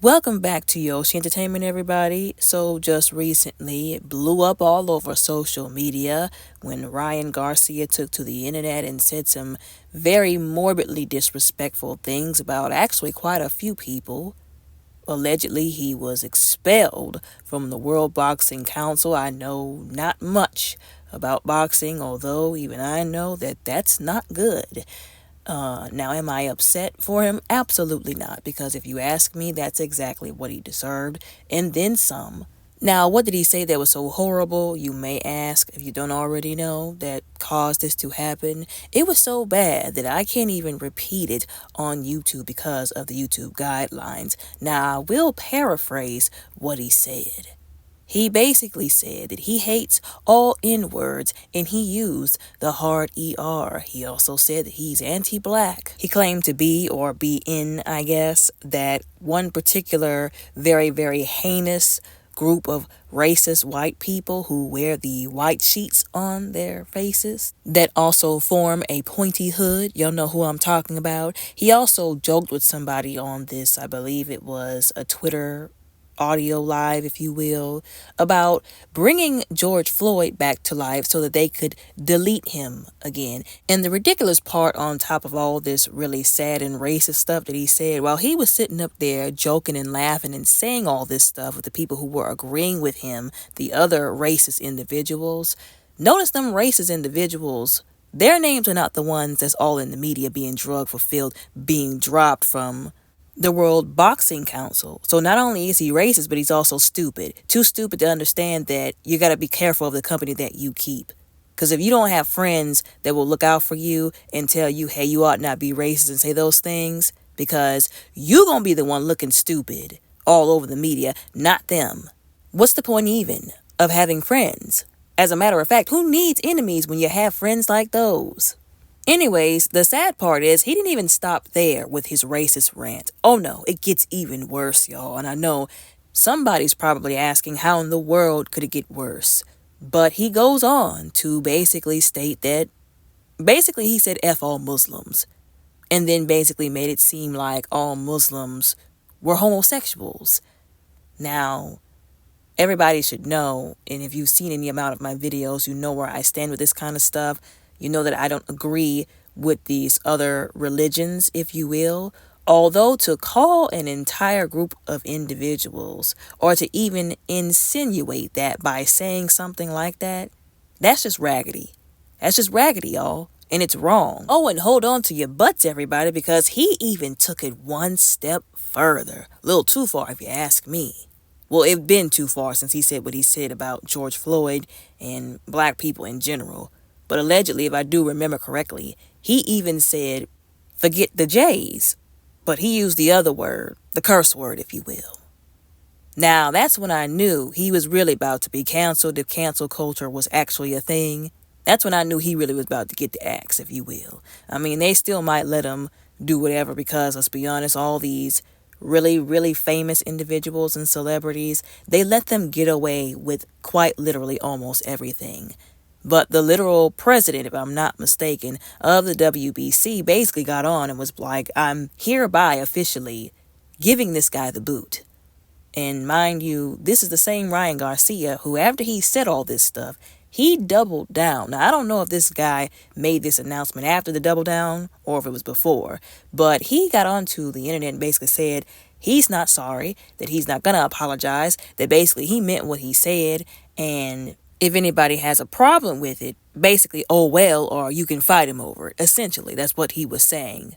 Welcome back to Yoshi Entertainment, everybody. So, just recently, it blew up all over social media when Ryan Garcia took to the internet and said some very morbidly disrespectful things about actually quite a few people. Allegedly, he was expelled from the World Boxing Council. I know not much about boxing, although even I know that that's not good. Now, am I upset for him? Absolutely not, because if you ask me, that's exactly what he deserved, and then some. Now, what did he say that was so horrible, you may ask, if you don't already know, that caused this to happen? It was so bad that I can't even repeat it on YouTube because of the YouTube guidelines. Now, I will paraphrase what he said. He basically said that he hates all N-words and he used the hard ER. He also said that he's anti-black. He claimed to be, or be in, I guess, that one particular very, very heinous group of racist white people who wear the white sheets on their faces that also form a pointy hood. Y'all know who I'm talking about. He also joked with somebody on this, I believe it was a Twitter audio live, if you will, about bringing George Floyd back to life so that they could delete him again. And the ridiculous part on top of all this really sad and racist stuff that he said, while he was sitting up there joking and laughing and saying all this stuff with the people who were agreeing with him, the other racist individuals, notice them racist individuals, their names are not the ones that's all in the media being drug fulfilled, being dropped from the World Boxing Council. So not only is he racist, but he's also stupid. Too stupid to understand that you got to be careful of the company that you keep. Because if you don't have friends that will look out for you and tell you, hey, you ought not be racist and say those things, because you're going to be the one looking stupid all over the media, not them. What's the point even of having friends? As a matter of fact, who needs enemies when you have friends like those? Anyways, the sad part is he didn't even stop there with his racist rant. Oh no, it gets even worse, y'all. And I know somebody's probably asking how in the world could it get worse? But he goes on to basically state that, he said F all Muslims. And then basically made it seem like all Muslims were homosexuals. Now, everybody should know, and if you've seen any amount of my videos, you know where I stand with this kind of stuff. You know that I don't agree with these other religions, if you will. Although to call an entire group of individuals, or to even insinuate that by saying something like that, that's just raggedy. That's just raggedy, y'all. And it's wrong. Oh, and hold on to your butts, everybody, because he even took it one step further. A little too far, if you ask me. Well, it's been too far since he said what he said about George Floyd and black people in general. But allegedly, if I do remember correctly, he even said, forget the J's. But he used the other word, the curse word, if you will. Now, that's when I knew he was really about to be canceled if cancel culture was actually a thing. That's when I knew he really was about to get the axe, if you will. I mean, they still might let him do whatever because, let's be honest, all these really, really famous individuals and celebrities, they let them get away with quite literally almost everything. But the literal president, if I'm not mistaken, of the WBC basically got on and was like, I'm hereby officially giving this guy the boot. And mind you, this is the same Ryan Garcia who, after he said all this stuff, he doubled down. Now, I don't know if this guy made this announcement after the double down or if it was before, but he got onto the internet and basically said he's not sorry, that he's not going to apologize, that basically he meant what he said, and if anybody has a problem with it, basically, oh well, or you can fight him over it. Essentially, that's what he was saying.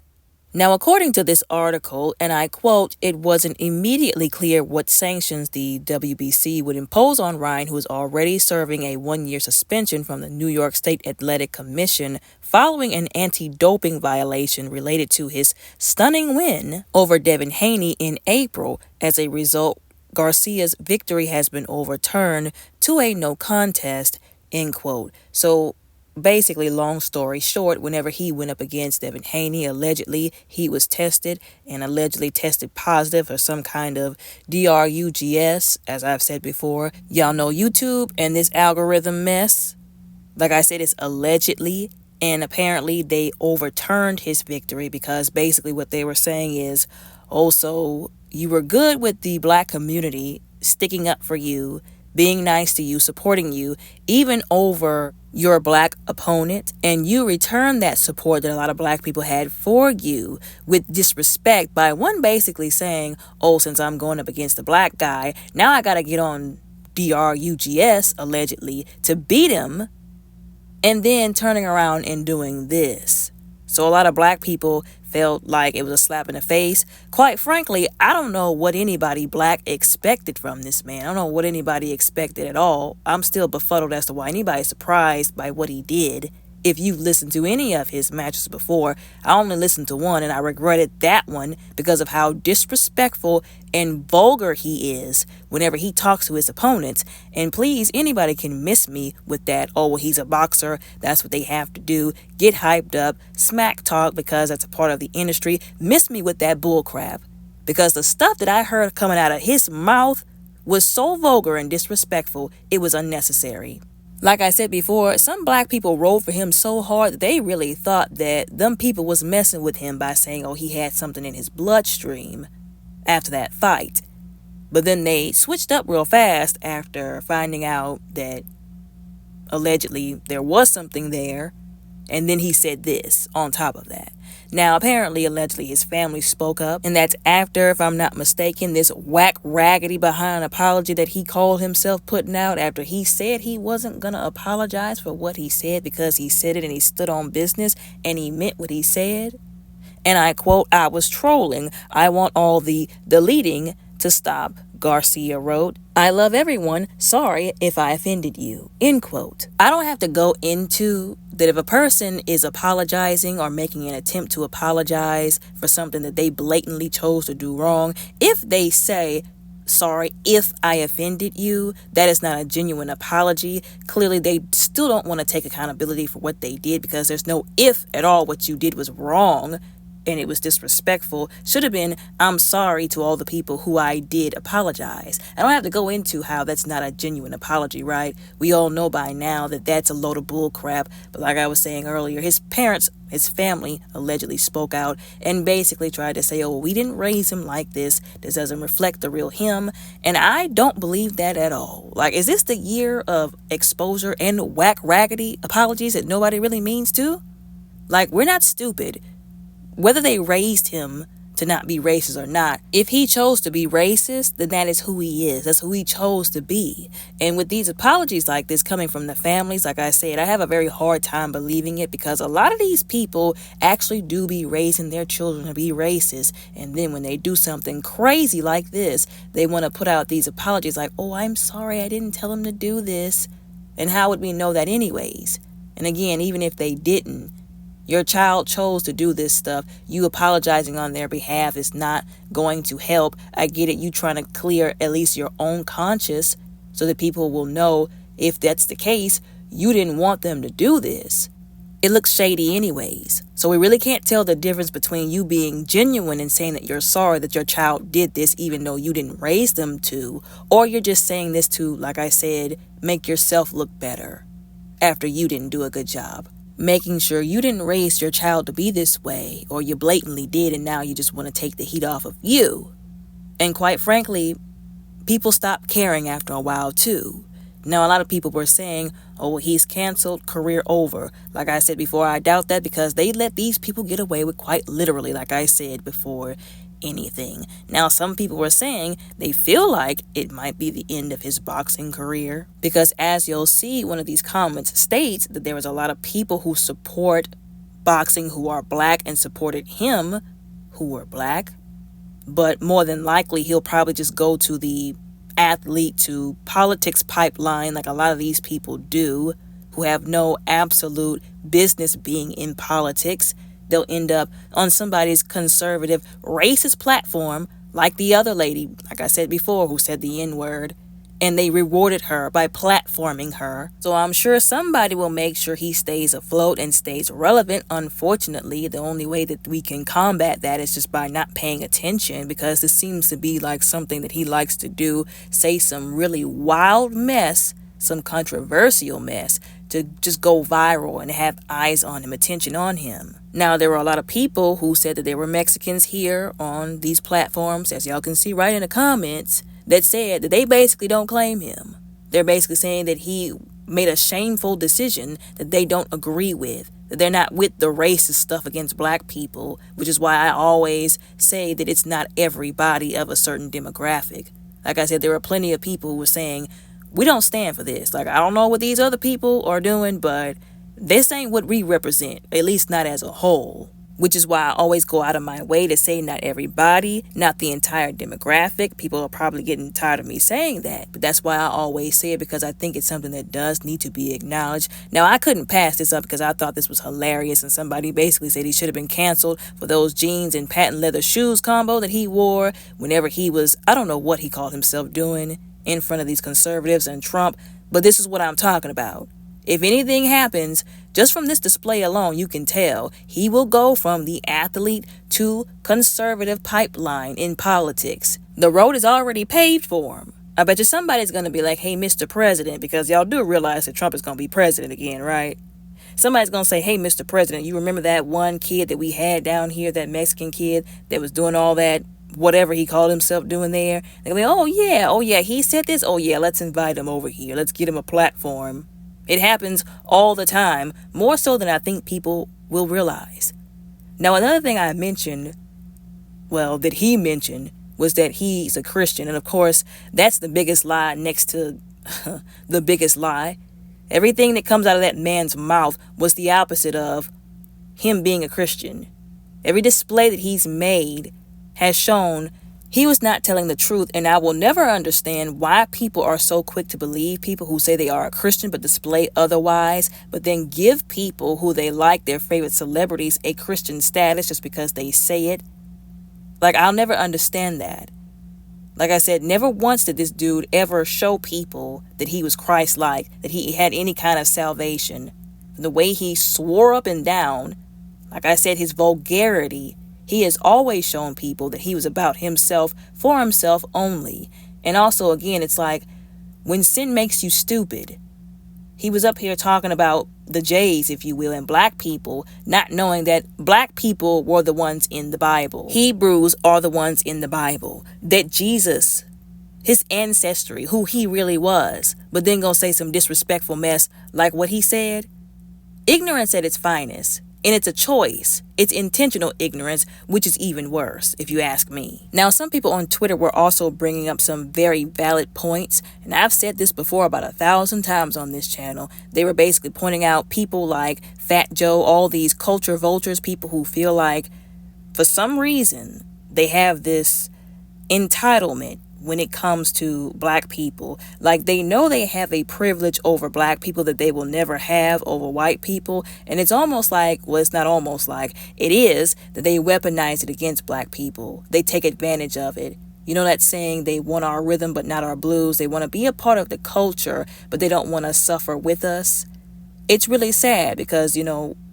Now, according to this article, and I quote, it wasn't immediately clear what sanctions the WBC would impose on Ryan, who is already serving a 1-year suspension from the New York State Athletic Commission following an anti-doping violation related to his stunning win over Devin Haney in April. As a result, Garcia's victory has been overturned to a no contest, end quote. So basically, long story short, whenever he went up against Devin Haney, allegedly he was tested and allegedly tested positive for some kind of drugs, as I've said before. Y'all know YouTube and this algorithm mess. Like I said, it's allegedly, and apparently they overturned his victory because basically what they were saying is, also, you were good with the black community, sticking up for you, being nice to you, supporting you, even over your black opponent, and you returned that support that a lot of black people had for you with disrespect by one basically saying, oh, since I'm going up against the black guy, now I gotta get on drugs allegedly to beat him, and then turning around and doing this. So a lot of black people felt like it was a slap in the face. Quite frankly, I don't know what anybody black expected from this man. I don't know what anybody expected at all. I'm still befuddled as to why anybody's surprised by what he did. If you've listened to any of his matches before, I only listened to one and I regretted that one because of how disrespectful and vulgar he is whenever he talks to his opponents. And please, anybody can miss me with that. Oh, well, he's a boxer. That's what they have to do. Get hyped up, smack talk because that's a part of the industry. Miss me with that bull crap. Because the stuff that I heard coming out of his mouth was so vulgar and disrespectful, it was unnecessary. Like I said before, some black people rolled for him so hard that they really thought that them people was messing with him by saying, oh, he had something in his bloodstream after that fight. But then they switched up real fast after finding out that allegedly there was something there. And then he said this on top of that. Now, apparently, allegedly, his family spoke up. And that's after, if I'm not mistaken, this whack raggedy behind apology that he called himself putting out after he said he wasn't going to apologize for what he said because he said it and he stood on business and he meant what he said. And I quote, I was trolling. I want all the deleting to stop. Garcia wrote, I love everyone. Sorry if I offended you. End quote. I don't have to go into that if a person is apologizing or making an attempt to apologize for something that they blatantly chose to do wrong, if they say, sorry if I offended you, that is not a genuine apology. Clearly, they still don't want to take accountability for what they did because there's no if at all. What you did was wrong and it was disrespectful. Should have been, I'm sorry to all the people who I did apologize. I don't have to go into how that's not a genuine apology, right? We all know by now that that's a load of bull crap. But like I was saying earlier, his parents, his family allegedly spoke out and basically tried to say, oh, we didn't raise him like this. This doesn't reflect the real him. And I don't believe that at all. Like, is this the year of exposure and whack raggedy apologies that nobody really means to? Like, we're not stupid. Whether they raised him to not be racist or not, if he chose to be racist, then that is who he is. That's who he chose to be. And with these apologies like this coming from the families, like I said, I have a very hard time believing it because a lot of these people actually do be raising their children to be racist. And then when they do something crazy like this, they want to put out these apologies like, oh, I'm sorry, I didn't tell him to do this. And how would we know that anyways? And again, even if they didn't, your child chose to do this stuff. You apologizing on their behalf is not going to help. I get it. You trying to clear at least your own conscience so that people will know if that's the case, you didn't want them to do this. It looks shady anyways. So we really can't tell the difference between you being genuine and saying that you're sorry that your child did this even though you didn't raise them to, or you're just saying this to, like I said, make yourself look better after you didn't do a good job. Making sure you didn't raise your child to be this way, or you blatantly did and now you just want to take the heat off of you. And quite frankly, people stop caring after a while too. Now, a lot of people were saying, oh, he's canceled, career over. Like I said before, I doubt that because they let these people get away with quite literally, like I said before, anything. Now, some people were saying they feel like it might be the end of his boxing career because as you'll see, one of these comments states that there was a lot of people who support boxing who are black and supported him who were black, but more than likely he'll probably just go to the athlete to politics pipeline like a lot of these people do who have no absolute business being in politics. They'll end up on somebody's conservative, racist platform like the other lady, like I said before, who said the N-word, and they rewarded her by platforming her. So I'm sure somebody will make sure he stays afloat and stays relevant. Unfortunately, the only way that we can combat that is just by not paying attention because this seems to be like something that he likes to do, say some really wild mess some controversial mess to just go viral and have eyes on him, attention on him. Now, there were a lot of people who said that there were Mexicans here on these platforms, as y'all can see right in the comments, that said that they basically don't claim him. They're basically saying that he made a shameful decision that they don't agree with, that they're not with the racist stuff against black people, which is why I always say that it's not everybody of a certain demographic. Like I said, there were plenty of people who were saying, we don't stand for this. Like, I don't know what these other people are doing, but this ain't what we represent, at least not as a whole. Which is why I always go out of my way to say not everybody, not the entire demographic. People are probably getting tired of me saying that, but that's why I always say it, because I think it's something that does need to be acknowledged. Now, I couldn't pass this up because I thought this was hilarious, and somebody basically said he should have been canceled for those jeans and patent leather shoes combo that he wore whenever he was, I don't know what he called himself doing in front of these conservatives and Trump, but this is what I'm talking about. If anything happens, just from this display alone, you can tell he will go from the athlete to conservative pipeline in politics. The road is already paved for him. I bet you somebody's going to be like, hey, Mr. President, because y'all do realize that Trump is going to be president again, right? Somebody's going to say, hey, Mr. President, you remember that one kid that we had down here, that Mexican kid that was doing all that, whatever he called himself doing there? They'll be, oh, yeah, he said this. Oh, yeah, let's invite him over here. Let's get him a platform. It happens all the time, more so than I think people will realize. Now, another thing I mentioned, that he mentioned, was that he's a Christian. And of course, that's the biggest lie next to the biggest lie. Everything that comes out of that man's mouth was the opposite of him being a Christian. Every display that he's made has shown he was not telling the truth, and I will never understand why people are so quick to believe people who say they are a Christian but display otherwise, but then give people who they like, their favorite celebrities, a Christian status just because they say it. Like, I'll never understand that. Like I said, never once did this dude ever show people that he was Christ-like, that he had any kind of salvation. The way he swore up and down, like I said, his vulgarity, he has always shown people that he was about himself, for himself only. And also, again, it's like when sin makes you stupid. He was up here talking about the Jays, if you will, and black people, not knowing that black people were the ones in the Bible. Hebrews are the ones in the Bible. That Jesus, his ancestry, who he really was, but then gonna say some disrespectful mess like what he said. Ignorance at its finest. And it's a choice. It's intentional ignorance, which is even worse, if you ask me. Now, some people on Twitter were also bringing up some very valid points, and I've said this before about 1,000 times on this channel. They were basically pointing out people like Fat Joe, all these culture vultures, people who feel like, for some reason, they have this entitlement when it comes to black people. Like, they know they have a privilege over black people that they will never have over white people. And it's almost like, well, it's not almost like, it is that they weaponize it against black people. They take advantage of it. You know that saying, they want our rhythm but not our blues. They want to be a part of the culture, but they don't want to suffer with us. It's really sad because,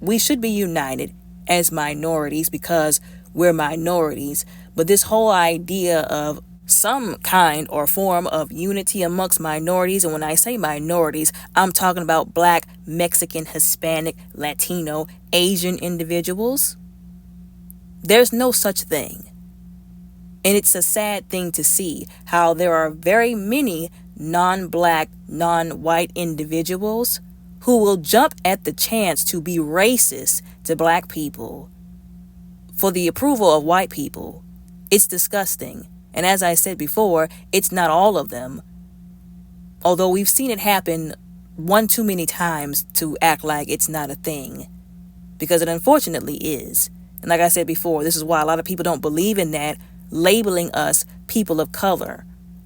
we should be united as minorities because we're minorities. But this whole idea of some kind or form of unity amongst minorities, and when I say minorities, I'm talking about black, Mexican, Hispanic, Latino, Asian individuals. There's no such thing. And it's a sad thing to see how there are very many non-black, non-white individuals who will jump at the chance to be racist to black people for the approval of white people. It's disgusting. And as I said before, it's not all of them. Although we've seen it happen one too many times to act like it's not a thing. Because it unfortunately is. And like I said before, this is why a lot of people don't believe in that, labeling us people of color.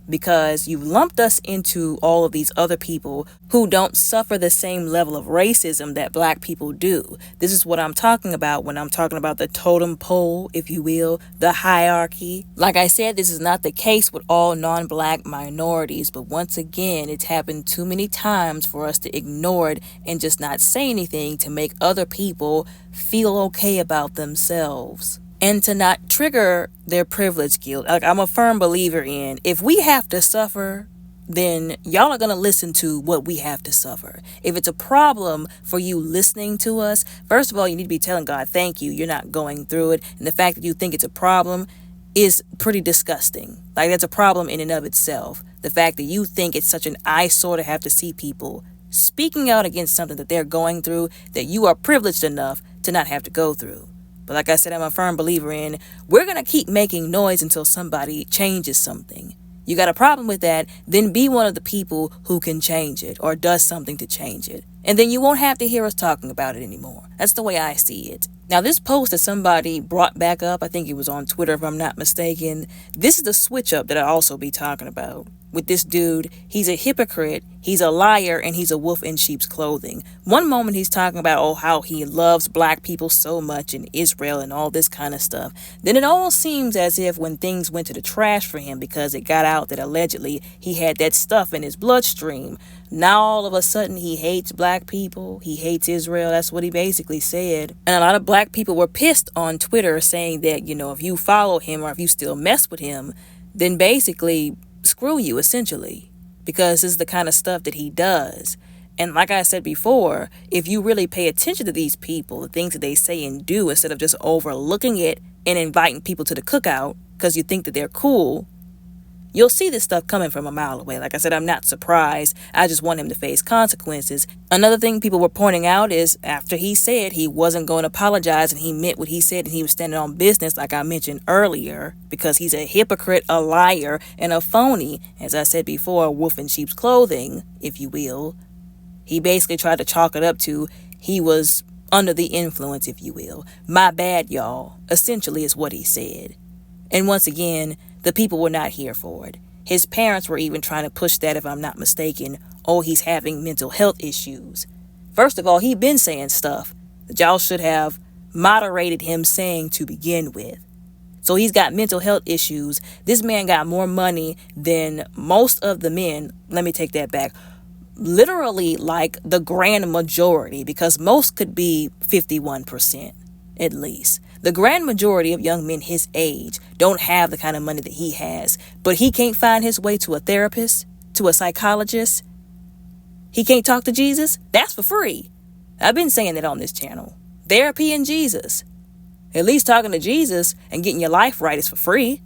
Because you've lumped us into all of these other people who don't suffer the same level of racism that black people do. This is what I'm talking about when I'm talking about the totem pole, if you will, the hierarchy. Like I said, this is not the case with all non-black minorities, but once again, it's happened too many times for us to ignore it and just not say anything to make other people feel okay about themselves. And to not trigger their privilege guilt. Like, I'm a firm believer in, if we have to suffer, then y'all are going to listen to what we have to suffer. If it's a problem for you listening to us, first of all, you need to be telling God, thank you, you're not going through it. And the fact that you think it's a problem is pretty disgusting. Like, that's a problem in and of itself. The fact that you think it's such an eyesore to have to see people speaking out against something that they're going through that you are privileged enough to not have to go through. But like I said, I'm a firm believer in we're going to keep making noise until somebody changes something. You got a problem with that, then be one of the people who can change it or does something to change it. And then you won't have to hear us talking about it anymore. That's the way I see it. Now, this post that somebody brought back up, I think it was on Twitter if I'm not mistaken, this is the switch up that I'll also be talking about. With this dude, he's a hypocrite, he's a liar, and he's a wolf in sheep's clothing. One moment he's talking about, how he loves black people so much in Israel and all this kind of stuff. Then it almost seems as if when things went to the trash for him because it got out that allegedly he had that stuff in his bloodstream, now all of a sudden he hates black people, he hates Israel. That's what he basically said. And a lot of black people were pissed on Twitter saying that, if you follow him or if you still mess with him, then basically screw you, essentially, because this is the kind of stuff that he does. And like I said before, if you really pay attention to these people, the things that they say and do, instead of just overlooking it and inviting people to the cookout because you think that they're cool, you'll see this stuff coming from a mile away. Like I said, I'm not surprised. I just want him to face consequences. Another thing people were pointing out is after he said he wasn't going to apologize and he meant what he said and he was standing on business, like I mentioned earlier, because he's a hypocrite, a liar, and a phony, as I said before, a wolf in sheep's clothing, if you will. He basically tried to chalk it up to he was under the influence, if you will. My bad, y'all, essentially is what he said. And once again, the people were not here for it. His parents were even trying to push that, if I'm not mistaken. He's having mental health issues. First of all, he'd been saying stuff that y'all should have moderated him saying to begin with. So he's got mental health issues. This man got more money than most of the men. Let me take that back. Literally like the grand majority, because most could be 51% at least. The grand majority of young men his age don't have the kind of money that he has, but he can't find his way to a therapist, to a psychologist. He can't talk to Jesus. That's for free. I've been saying that on this channel. Therapy and Jesus. At least talking to Jesus and getting your life right is for free.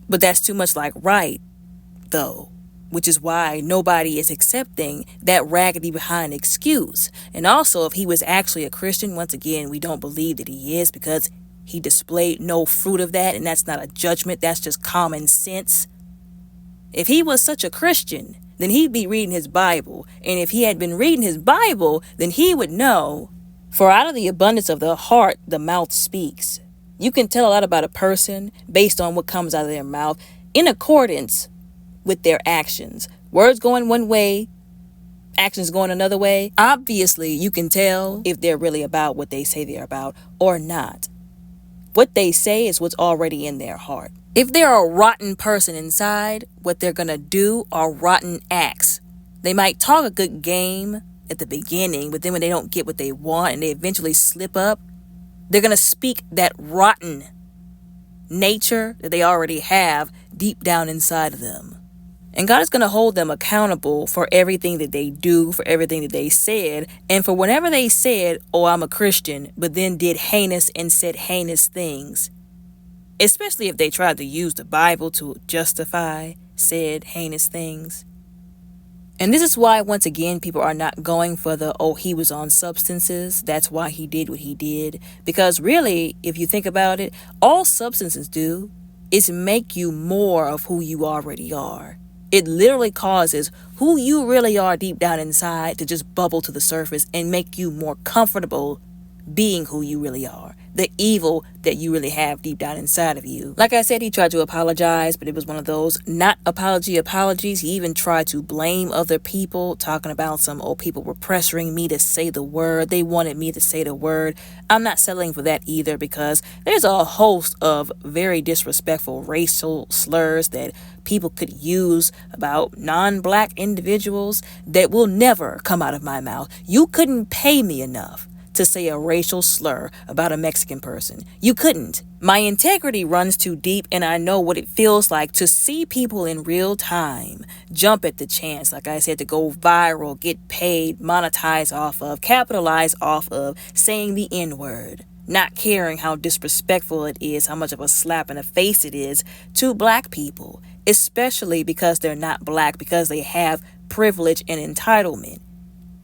But that's too much like right, though, which is why nobody is accepting that raggedy behind excuse. And also, if he was actually a Christian, once again, we don't believe that he is because he displayed no fruit of that, and that's not a judgment, that's just common sense. If he was such a Christian, then he'd be reading his Bible. And if he had been reading his Bible, then he would know, for out of the abundance of the heart, the mouth speaks. You can tell a lot about a person based on what comes out of their mouth in accordance with their actions. Words going one way, actions going another way. Obviously, you can tell if they're really about what they say they're about or not. What they say is what's already in their heart. If they're a rotten person inside, what they're going to do are rotten acts. They might talk a good game at the beginning, but then when they don't get what they want and they eventually slip up, they're going to speak that rotten nature that they already have deep down inside of them. And God is going to hold them accountable for everything that they do, for everything that they said, and for whenever they said, I'm a Christian, but then did heinous and said heinous things. Especially if they tried to use the Bible to justify said heinous things. And this is why, once again, people are not going for the, he was on substances, that's why he did what he did. Because really, if you think about it, all substances do is make you more of who you already are. It literally causes who you really are deep down inside to just bubble to the surface and make you more comfortable being who you really are, the evil that you really have deep down inside of you. Like I said, he tried to apologize, but it was one of those not apologies. He even tried to blame other people, talking about some, people were pressuring me to say the word. They wanted me to say the word. I'm not settling for that either, because there's a host of very disrespectful racial slurs that people could use about non-black individuals that will never come out of my mouth. You couldn't pay me enough to say a racial slur about a Mexican person. You couldn't. My integrity runs too deep, and I know what it feels like to see people in real time jump at the chance, like I said, to go viral, get paid, monetize off of, capitalize off of saying the N-word, not caring how disrespectful it is, how much of a slap in the face it is to black people, especially because they're not black, because they have privilege and entitlement.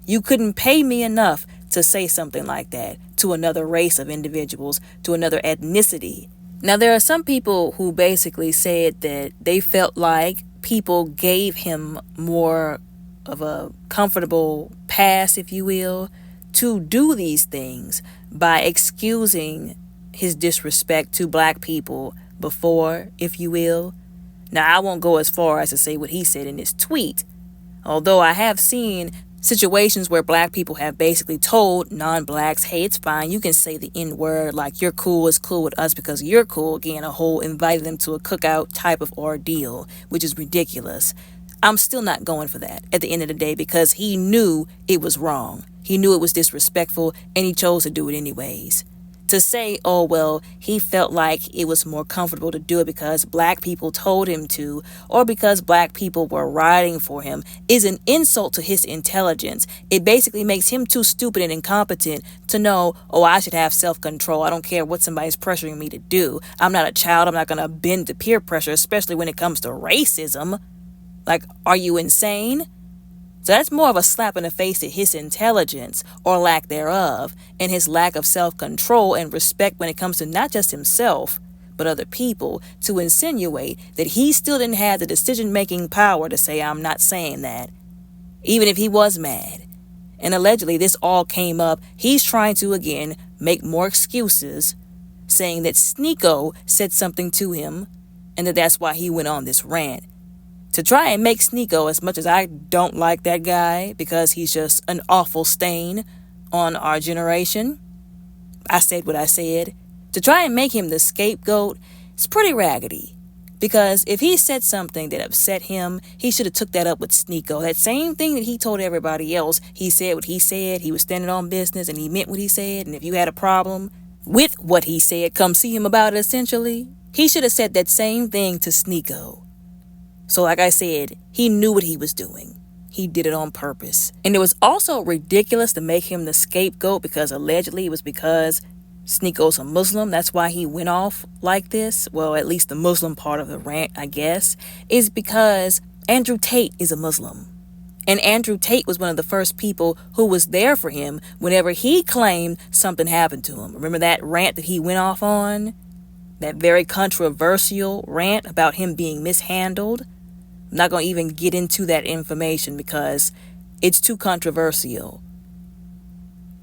You couldn't pay me enough to say something like that to another race of individuals, to another ethnicity. Now, there are some people who basically said that they felt like people gave him more of a comfortable pass, if you will, to do these things by excusing his disrespect to black people before, if you will. Now, I won't go as far as to say what he said in his tweet, although I have seen situations where black people have basically told non-blacks, hey, it's fine, you can say the N-word, like you're cool, it's cool with us because you're cool. Again, a whole inviting them to a cookout type of ordeal, which is ridiculous. I'm still not going for that at the end of the day because he knew it was wrong. He knew it was disrespectful, and he chose to do it anyways. To say, oh, well, he felt like it was more comfortable to do it because black people told him to, or because black people were riding for him, is an insult to his intelligence. It basically makes him too stupid and incompetent to know, oh, I should have self-control. I don't care what somebody's pressuring me to do. I'm not a child. I'm not going to bend to peer pressure, especially when it comes to racism. Like, are you insane? So that's more of a slap in the face to his intelligence, or lack thereof, and his lack of self-control and respect when it comes to not just himself, but other people, to insinuate that he still didn't have the decision-making power to say, I'm not saying that, even if he was mad. And allegedly, this all came up. He's trying to, again, make more excuses, saying that Sneeko said something to him, and that's why he went on this rant. To try and make Sneeko, as much as I don't like that guy because he's just an awful stain on our generation, I said what I said. To try and make him the scapegoat, it's pretty raggedy. Because if he said something that upset him, he should have took that up with Sneeko. That same thing that he told everybody else, he said what he said, he was standing on business, and he meant what he said. And if you had a problem with what he said, come see him about it, essentially. He should have said that same thing to Sneeko. So like I said, he knew what he was doing. He did it on purpose. And it was also ridiculous to make him the scapegoat because allegedly it was because Sneeko's a Muslim. That's why he went off like this. Well, at least the Muslim part of the rant, I guess, is because Andrew Tate is a Muslim. And Andrew Tate was one of the first people who was there for him whenever he claimed something happened to him. Remember that rant that he went off on? That very controversial rant about him being mishandled? I'm not going to even get into that information because it's too controversial.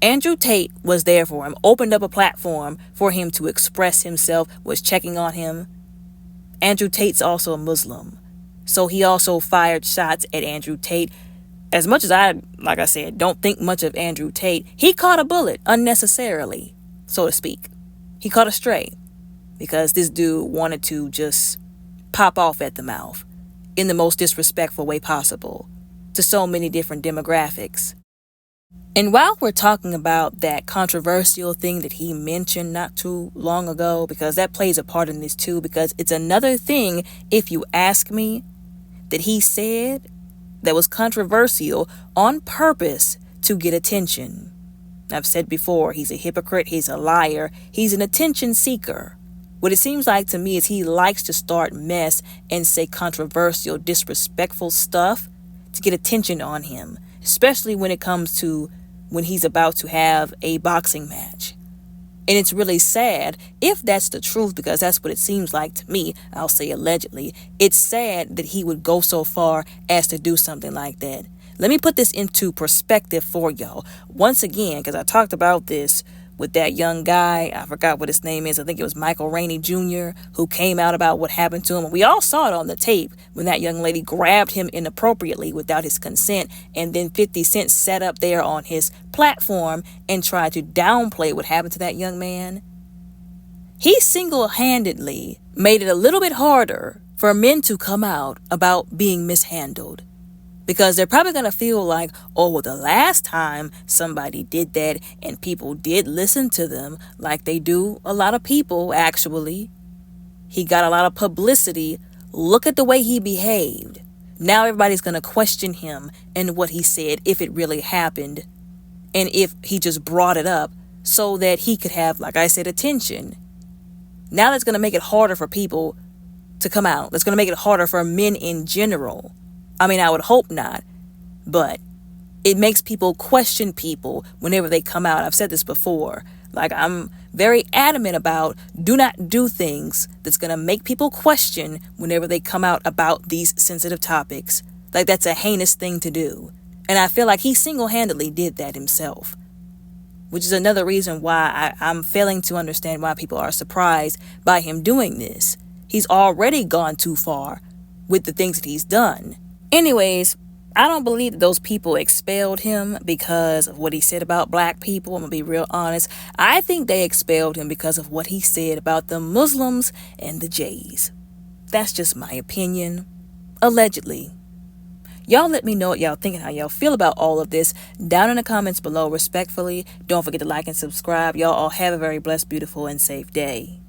Andrew Tate was there for him, opened up a platform for him to express himself, was checking on him. Andrew Tate's also a Muslim, so he also fired shots at Andrew Tate. As much as I, like I said, don't think much of Andrew Tate, he caught a bullet unnecessarily, so to speak. He caught a stray because this dude wanted to just pop off at the mouth in the most disrespectful way possible to so many different demographics. And while we're talking about that controversial thing that he mentioned not too long ago, because that plays a part in this too, because it's another thing, if you ask me, that he said that was controversial on purpose to get attention. I've said before, he's a hypocrite, he's a liar, he's an attention seeker. What it seems like to me is he likes to start mess and say controversial, disrespectful stuff to get attention on him, especially when it comes to when he's about to have a boxing match. And it's really sad if that's the truth, because that's what it seems like to me. I'll say allegedly. It's sad that he would go so far as to do something like that. Let me put this into perspective for y'all. Once again, because I talked about this with that young guy, I forgot what his name is. I think it was Michael Rainey Jr., who came out about what happened to him. And we all saw it on the tape when that young lady grabbed him inappropriately without his consent. And then 50 Cent sat up there on his platform and tried to downplay what happened to that young man. He single-handedly made it a little bit harder for men to come out about being mishandled, Because they're probably going to feel like, oh, well, the last time somebody did that and people did listen to them, like they do a lot of people, actually. He got a lot of publicity. Look at the way he behaved. Now everybody's going to question him and what he said, if it really happened, and if he just brought it up so that he could have, like I said, attention. Now that's going to make it harder for people to come out. That's going to make it harder for men in general. I mean, I would hope not, but it makes people question people whenever they come out. I've said this before. Like, I'm very adamant about do not do things that's going to make people question whenever they come out about these sensitive topics. Like, that's a heinous thing to do. And I feel like he single-handedly did that himself, which is another reason why I'm failing to understand why people are surprised by him doing this. He's already gone too far with the things that he's done. Anyways, I don't believe that those people expelled him because of what he said about black people. I'm going to be real honest. I think they expelled him because of what he said about the Muslims and the Jays. That's just my opinion. Allegedly. Y'all let me know what y'all think and how y'all feel about all of this down in the comments below respectfully. Don't forget to like and subscribe. Y'all all have a very blessed, beautiful, and safe day.